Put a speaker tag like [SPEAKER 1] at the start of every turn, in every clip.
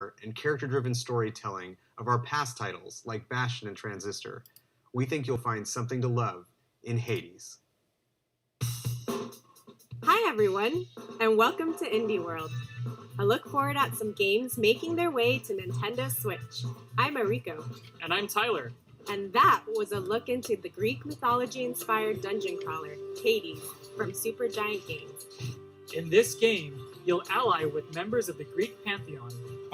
[SPEAKER 1] and character-driven storytelling of our past titles like Bastion and Transistor, we think you'll find something to love in Hades.
[SPEAKER 2] Hi everyone, and welcome to Indie World. I look forward at some games making their way to Nintendo Switch. I'm Mariko.
[SPEAKER 3] And I'm Tyler.
[SPEAKER 2] And that was a look into the Greek mythology-inspired dungeon crawler, Hades, from Supergiant Games.
[SPEAKER 3] In this game, you'll ally with members of the Greek pantheon,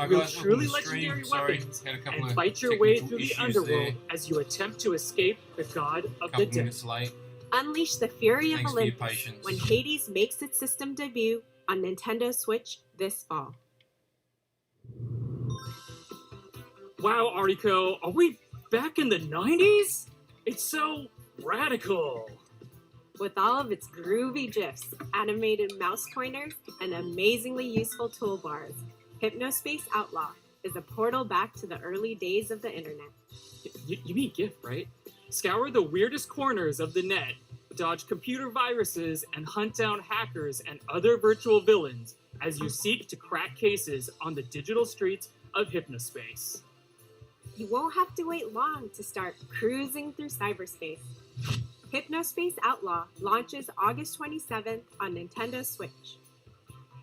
[SPEAKER 3] wield truly legendary weapons, and fight your way through the underworld as you attempt to escape the god of the dead.
[SPEAKER 2] Unleash the fury of Olympus when Hades makes its system debut on Nintendo Switch this fall.
[SPEAKER 3] Wow, Ariko, are we back in the 90s? It's so radical.
[SPEAKER 2] With all of its groovy GIFs, animated mouse pointers, and amazingly useful toolbars, Hypnospace Outlaw is a portal back to the early days of the internet.
[SPEAKER 3] You mean GIF, right? Scour the weirdest corners of the net, dodge computer viruses, and hunt down hackers and other virtual villains as you seek to crack cases on the digital streets of Hypnospace.
[SPEAKER 2] You won't have to wait long to start cruising through cyberspace. Hypnospace Outlaw launches August 27th on Nintendo Switch.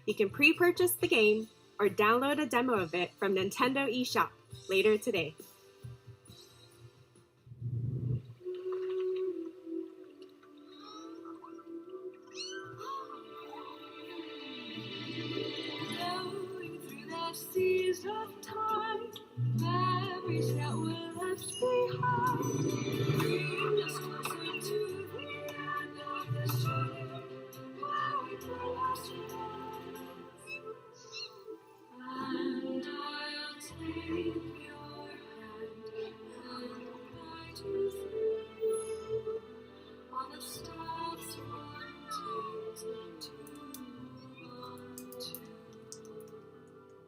[SPEAKER 2] You can pre-purchase the game or download a demo of it from Nintendo eShop later today.
[SPEAKER 4] Flowing through the seas of time, memories that were left behind. Bring us closer to the end of the journey, where we put lost and I'll take your hand and guide you through all the steps wanting to onto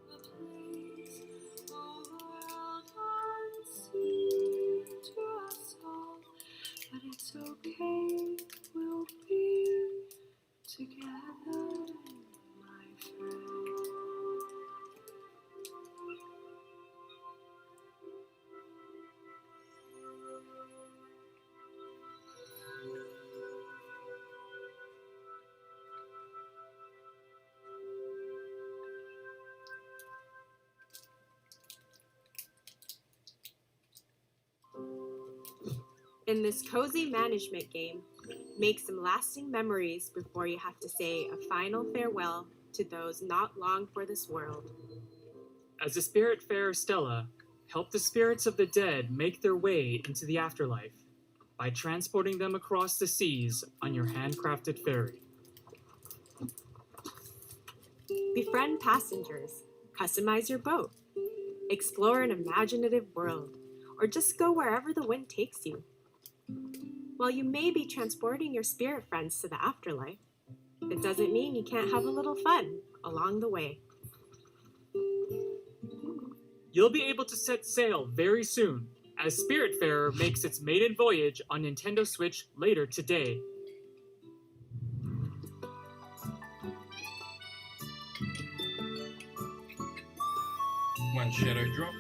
[SPEAKER 4] a place, a world unseen to us all, but it's okay, we'll be together, my friend.
[SPEAKER 2] In this cozy management game, make some lasting memories before you have to say a final farewell to those not long for this world.
[SPEAKER 3] As a spiritfarer Stella, help the spirits of the dead make their way into the afterlife by transporting them across the seas on your handcrafted ferry.
[SPEAKER 2] Befriend passengers, customize your boat, explore an imaginative world, or just go wherever the wind takes you. While you may be transporting your spirit friends to the afterlife, it doesn't mean you can't have a little fun along the way.
[SPEAKER 3] You'll be able to set sail very soon, as Spiritfarer makes its maiden voyage on Nintendo Switch later today.
[SPEAKER 5] One shadow drop.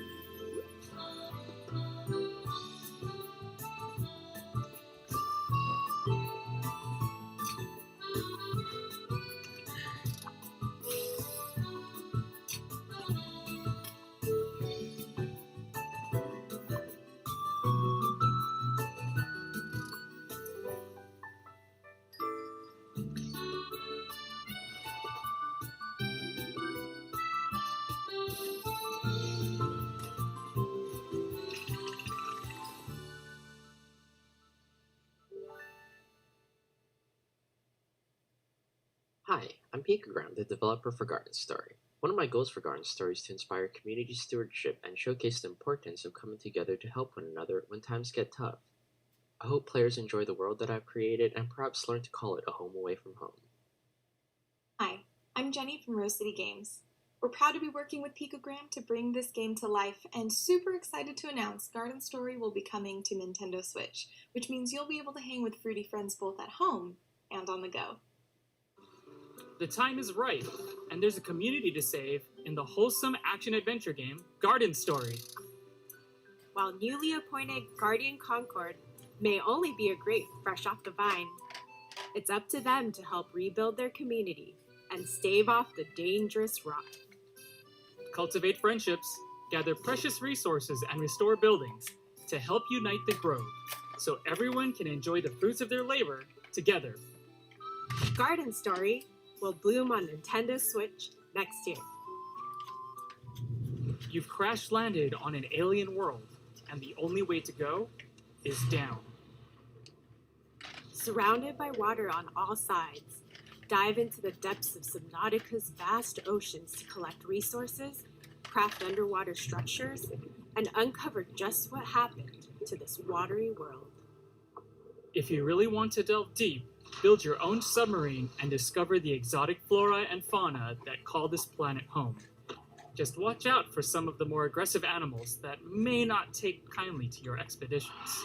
[SPEAKER 6] Hi, I'm Picogram, the developer for Garden Story. One of my goals for Garden Story is to inspire community stewardship and showcase the importance of coming together to help one another when times get tough. I hope players enjoy the world that I've created and perhaps learn to call it a home away from home.
[SPEAKER 7] Hi, I'm Jenny from Rose City Games. We're proud to be working with Picogram to bring this game to life and super excited to announce Garden Story will be coming to Nintendo Switch, which means you'll be able to hang with fruity friends both at home and on the go.
[SPEAKER 3] The time is right, and there's a community to save in the wholesome action-adventure game Garden Story.
[SPEAKER 2] While newly appointed Guardian Concord may only be a grape fresh off the vine, it's up to them to help rebuild their community and stave off the dangerous rot.
[SPEAKER 3] Cultivate friendships, gather precious resources, and restore buildings to help unite the grove so everyone can enjoy the fruits of their labor together.
[SPEAKER 2] Garden Story will bloom on Nintendo Switch next year.
[SPEAKER 3] You've crash-landed on an alien world, and the only way to go is down.
[SPEAKER 2] Surrounded by water on all sides, dive into the depths of Subnautica's vast oceans to collect resources, craft underwater structures, and uncover just what happened to this watery world.
[SPEAKER 3] If you really want to delve deep, build your own submarine and discover the exotic flora and fauna that call this planet home. Just watch out for some of the more aggressive animals that may not take kindly to your expeditions.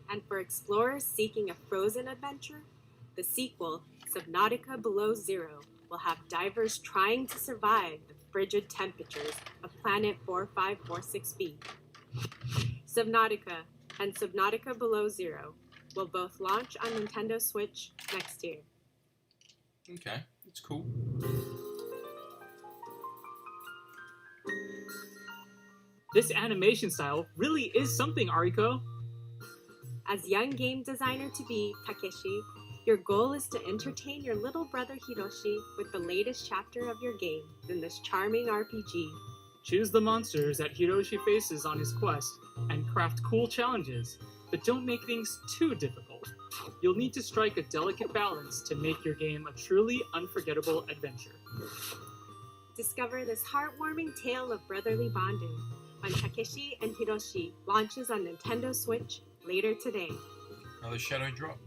[SPEAKER 2] And for explorers seeking a frozen adventure, the sequel, Subnautica Below Zero, will have divers trying to survive the frigid temperatures of Planet 4546b. Subnautica and Subnautica Below Zero will both launch on Nintendo Switch next year.
[SPEAKER 5] Okay, that's cool.
[SPEAKER 3] This animation style really is something, Ariko.
[SPEAKER 2] As young game designer-to-be Takeshi, your goal is to entertain your little brother Hiroshi with the latest chapter of your game in this charming RPG.
[SPEAKER 3] Choose the monsters that Hiroshi faces on his quest and craft cool challenges, but don't make things too difficult. You'll need to strike a delicate balance to make your game a truly unforgettable adventure.
[SPEAKER 2] Discover this heartwarming tale of brotherly bonding when Takeshi and Hiroshi launches on Nintendo Switch later today.
[SPEAKER 5] Another shadow drop.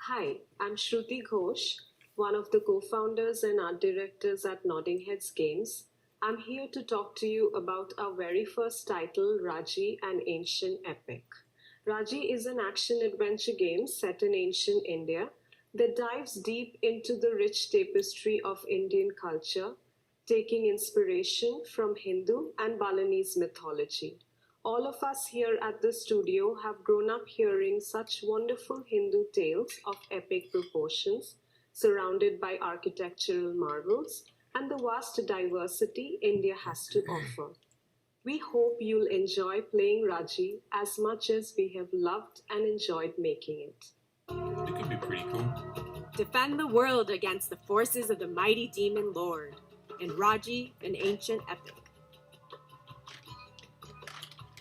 [SPEAKER 8] Hi, I'm Shruti Ghosh, one of the co-founders and art directors at Nodding Heads Games. I'm here to talk to you about our very first title, Raji, an Ancient Epic. Raji is an action-adventure game set in ancient India that dives deep into the rich tapestry of Indian culture, taking inspiration from Hindu and Balinese mythology. All of us here at the studio have grown up hearing such wonderful Hindu tales of epic proportions, surrounded by architectural marvels and the vast diversity India has to offer. We hope you'll enjoy playing Raji as much as we have loved and enjoyed making it.
[SPEAKER 5] It could be pretty cool.
[SPEAKER 2] Defend the world against the forces of the mighty demon lord in Raji, an Ancient Epic.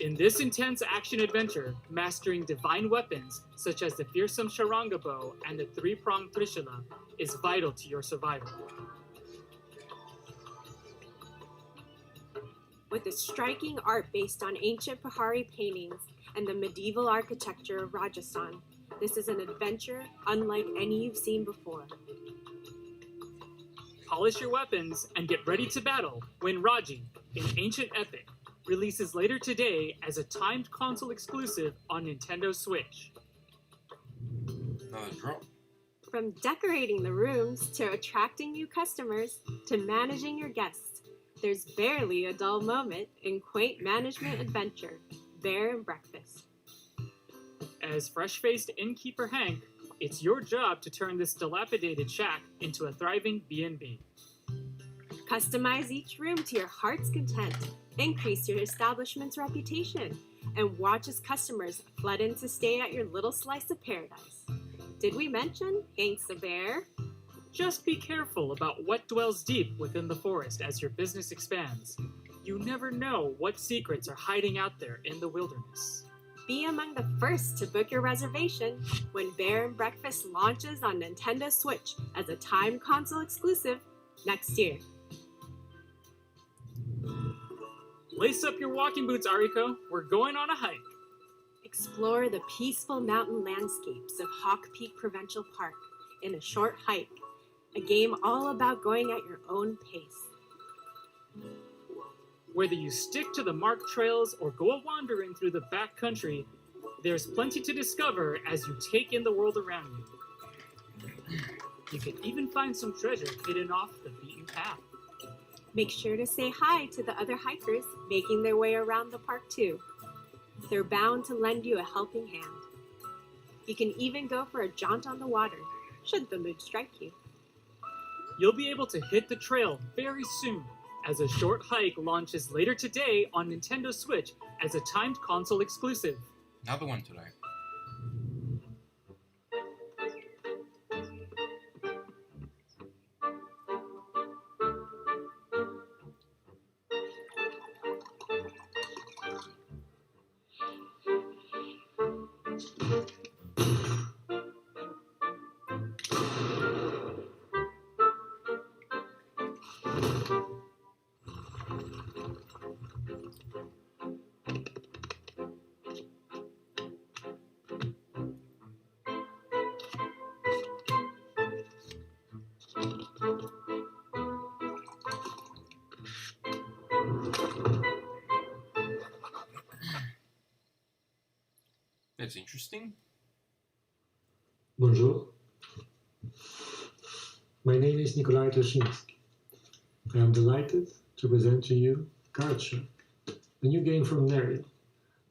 [SPEAKER 3] In this intense action-adventure, mastering divine weapons such as the fearsome Sharanga bow and the three-pronged Trishula is vital to your survival.
[SPEAKER 2] With a striking art based on ancient Pahari paintings and the medieval architecture of Rajasthan, this is an adventure unlike any you've seen before.
[SPEAKER 3] Polish your weapons and get ready to battle when Raji, an Ancient Epic, releases later today as a timed console exclusive on Nintendo Switch.
[SPEAKER 5] Another drop.
[SPEAKER 2] From decorating the rooms to attracting new customers to managing your guests, there's barely a dull moment in quaint management adventure, Bear and Breakfast.
[SPEAKER 3] As fresh-faced innkeeper Hank, it's your job to turn this dilapidated shack into a thriving B&B.
[SPEAKER 2] Customize each room to your heart's content, increase your establishment's reputation, and watch as customers flood in to stay at your little slice of paradise. Did we mention Hank's the bear?
[SPEAKER 3] Just be careful about what dwells deep within the forest as your business expands. You never know what secrets are hiding out there in the wilderness.
[SPEAKER 2] Be among the first to book your reservation when Bear and Breakfast launches on Nintendo Switch as a timed console exclusive next year.
[SPEAKER 3] Lace up your walking boots, Ariko. We're going on a hike.
[SPEAKER 2] Explore the peaceful mountain landscapes of Hawk Peak Provincial Park in a short hike, a game all about going at your own pace.
[SPEAKER 3] Whether you stick to the marked trails or go wandering through the backcountry, there's plenty to discover as you take in the world around you. You can even find some treasure hidden off the beaten path.
[SPEAKER 2] Make sure to say hi to the other hikers making their way around the park too. They're bound to lend you a helping hand. You can even go for a jaunt on the water, should the mood strike you.
[SPEAKER 3] You'll be able to hit the trail very soon, as a short hike launches later today on Nintendo Switch as a timed console exclusive.
[SPEAKER 5] Another one today. That's interesting.
[SPEAKER 9] Bonjour. My name is Nikolai Toshinsky. I am delighted to present to you Card Shark, a new game from Neri,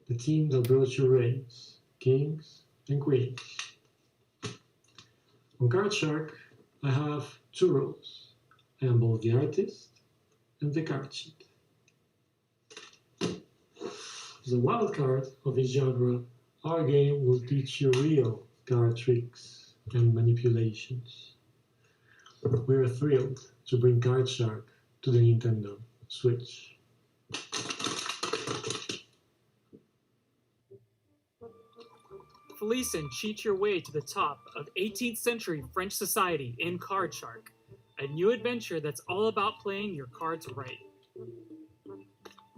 [SPEAKER 9] the team that brought you reigns, kings, and queens. On Card Shark, I have two roles. I am both the artist and the card sheet. As a wild card of this genre, our game will teach you real card tricks and manipulations. We are thrilled to bring Card Shark to the Nintendo Switch.
[SPEAKER 3] Fleece and cheat your way to the top of 18th century French society in Card Shark, a new adventure that's all about playing your cards right.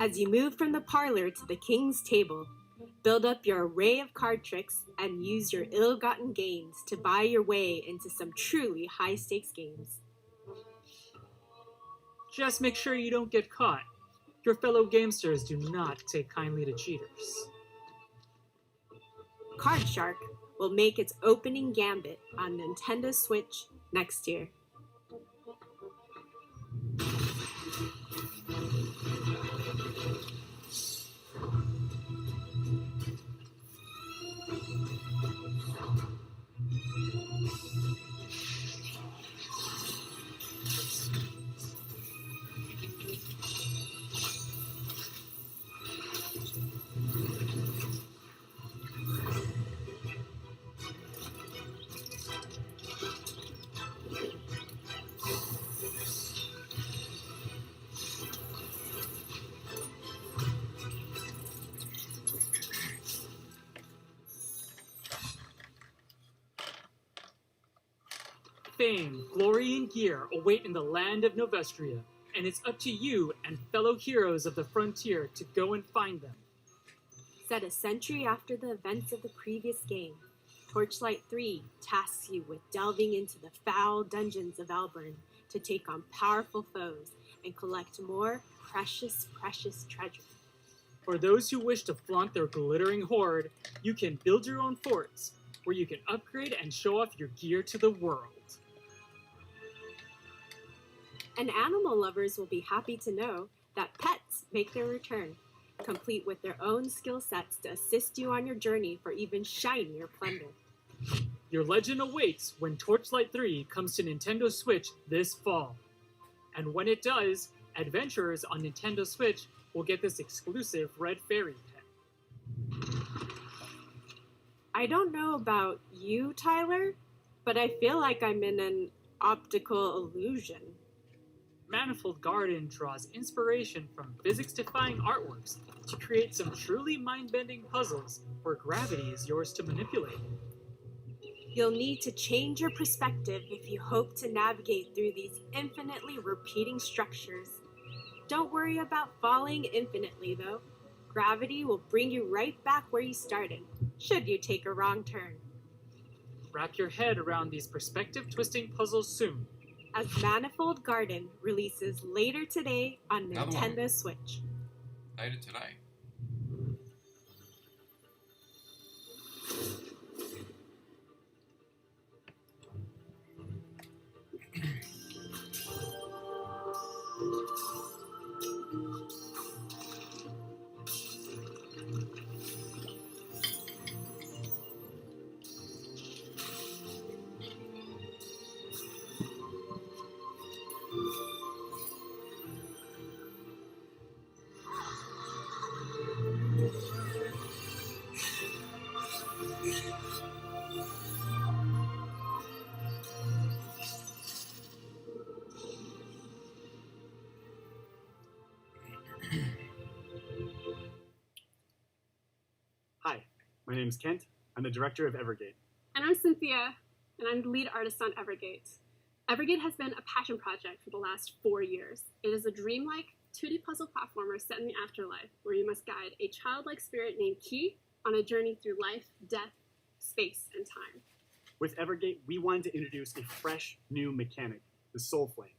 [SPEAKER 2] As you move from the parlor to the king's table, build up your array of card tricks and use your ill-gotten gains to buy your way into some truly high-stakes games.
[SPEAKER 3] Just make sure you don't get caught. Your fellow gamesters do not take kindly to cheaters.
[SPEAKER 2] Card Shark will make its opening gambit on Nintendo Switch next year.
[SPEAKER 3] Fame, glory, and gear await in the land of Novestria, and it's up to you and fellow heroes of the frontier to go and find them.
[SPEAKER 2] Set a century after the events of the previous game, Torchlight 3 tasks you with delving into the foul dungeons of Elburn to take on powerful foes and collect more precious treasure.
[SPEAKER 3] For those who wish to flaunt their glittering hoard, you can build your own forts, where you can upgrade and show off your gear to the world.
[SPEAKER 2] And animal lovers will be happy to know that pets make their return, complete with their own skill sets to assist you on your journey for even shinier plunder.
[SPEAKER 3] Your legend awaits when Torchlight 3 comes to Nintendo Switch this fall. And when it does, adventurers on Nintendo Switch will get this exclusive Red Fairy pet.
[SPEAKER 2] I don't know about you, Tyler, but I feel like I'm in an optical illusion.
[SPEAKER 3] Manifold Garden draws inspiration from physics-defying artworks to create some truly mind-bending puzzles where gravity is yours to manipulate.
[SPEAKER 2] You'll need to change your perspective if you hope to navigate through these infinitely repeating structures. Don't worry about falling infinitely, though. Gravity will bring you right back where you started, should you take a wrong turn.
[SPEAKER 3] Wrap your head around these perspective-twisting puzzles soon.
[SPEAKER 2] As Manifold Garden releases later today on
[SPEAKER 5] Another
[SPEAKER 2] Nintendo
[SPEAKER 5] one.
[SPEAKER 2] Switch.
[SPEAKER 5] Later today.
[SPEAKER 10] Hi, my name is Kent. I'm the director of Evergate.
[SPEAKER 11] And I'm Cynthia, and I'm the lead artist on Evergate. Evergate has been a passion project for the last 4 years. It is a dreamlike 2D puzzle platformer set in the afterlife, where you must guide a childlike spirit named Key on a journey through life, death, space, and time.
[SPEAKER 10] With Evergate, we wanted to introduce a fresh, new mechanic, the Soul Flame,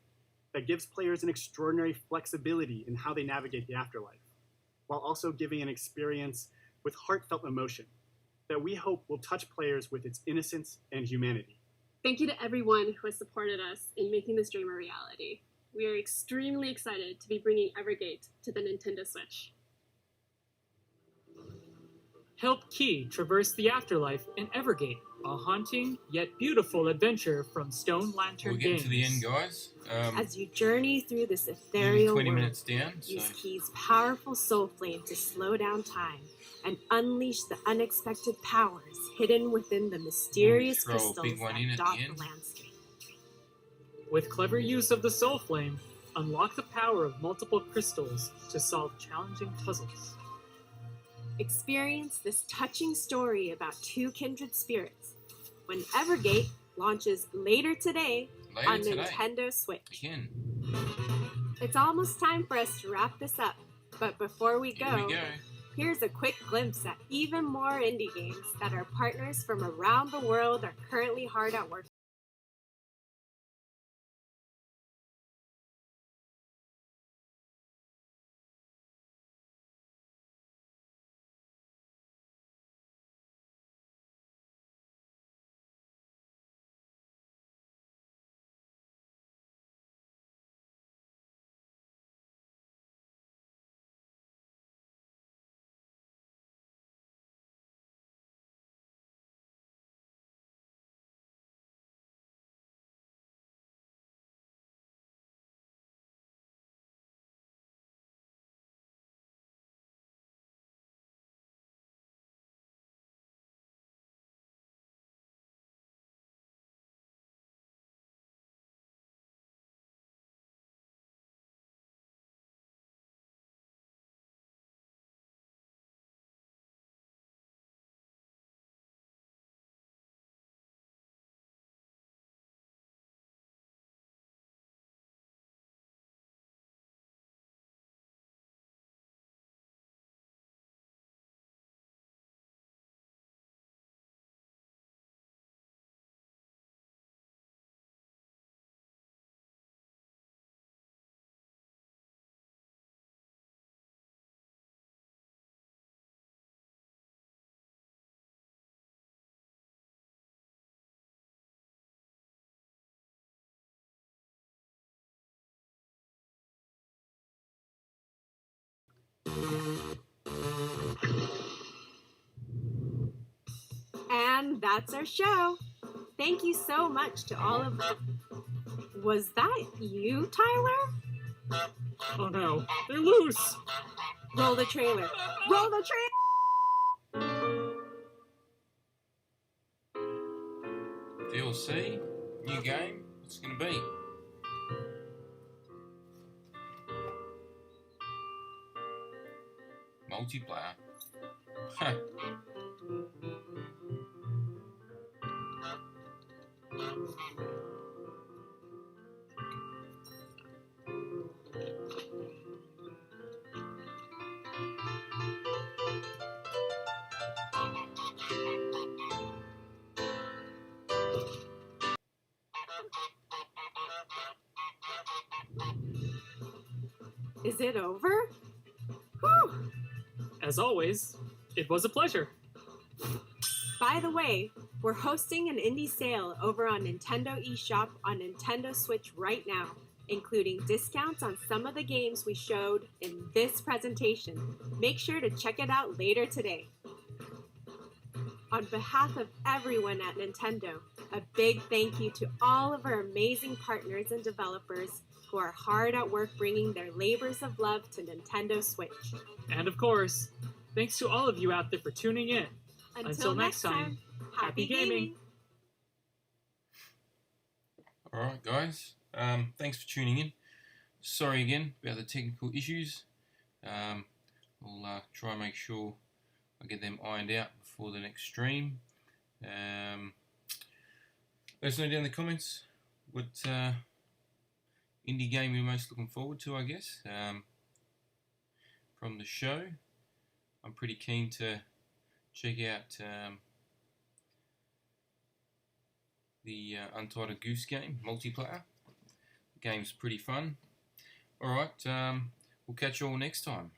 [SPEAKER 10] that gives players an extraordinary flexibility in how they navigate the afterlife, while also giving an experience with heartfelt emotion that we hope will touch players with its innocence and humanity.
[SPEAKER 11] Thank you to everyone who has supported us in making this dream a reality. We are extremely excited to be bringing Evergate to the Nintendo Switch.
[SPEAKER 3] Help Key traverse the afterlife in Evergate, a haunting yet beautiful adventure from Stone Lantern
[SPEAKER 5] We're getting
[SPEAKER 3] Games.
[SPEAKER 5] to the end, guys.
[SPEAKER 2] As you journey through this
[SPEAKER 5] Nearly
[SPEAKER 2] ethereal
[SPEAKER 5] 20
[SPEAKER 2] world,
[SPEAKER 5] minutes down. So
[SPEAKER 2] use Key's powerful soul flame to slow down time and unleash the unexpected powers hidden within the mysterious
[SPEAKER 5] throw a
[SPEAKER 2] crystals
[SPEAKER 5] big one in
[SPEAKER 2] that
[SPEAKER 5] at
[SPEAKER 2] dot
[SPEAKER 5] the
[SPEAKER 2] the
[SPEAKER 5] end.
[SPEAKER 2] landscape.
[SPEAKER 3] With clever use of the Soul Flame, unlock the power of multiple crystals to solve challenging puzzles.
[SPEAKER 2] Experience this touching story about two kindred spirits when Evergate launches later today
[SPEAKER 5] later
[SPEAKER 2] on
[SPEAKER 5] today.
[SPEAKER 2] Nintendo Switch.
[SPEAKER 5] Again.
[SPEAKER 2] It's almost time for us to wrap this up, but before we
[SPEAKER 5] Here we go.
[SPEAKER 2] here's a quick glimpse at even more indie games that our partners from around the world are currently hard at work. And that's our show. Thank you so much to all of them. Was that you, Tyler?
[SPEAKER 3] Oh no, they're loose!
[SPEAKER 2] Roll the trailer. Roll the trailer!
[SPEAKER 5] DLC, new game. What's it going to be? Multiplayer. Huh.
[SPEAKER 2] Is it over? Whew!
[SPEAKER 3] As always, it was a pleasure.
[SPEAKER 2] By the way, we're hosting an indie sale over on Nintendo eShop on Nintendo Switch right now, including discounts on some of the games we showed in this presentation. Make sure to check it out later today. On behalf of everyone at Nintendo, a big thank you to all of our amazing partners and developers who are hard at work bringing their labors of love to Nintendo Switch.
[SPEAKER 3] And of course, thanks to all of you out there for tuning in.
[SPEAKER 2] Until next time, happy gaming!
[SPEAKER 5] Alright guys, thanks for tuning in. Sorry again about the technical issues. We'll try and make sure I get them ironed out before the next stream. Let us know down in the comments what indie game you're most looking forward to, I guess, from the show. I'm pretty keen to check out the Untitled Goose Game multiplayer. The game's pretty fun. Alright, we'll catch you all next time.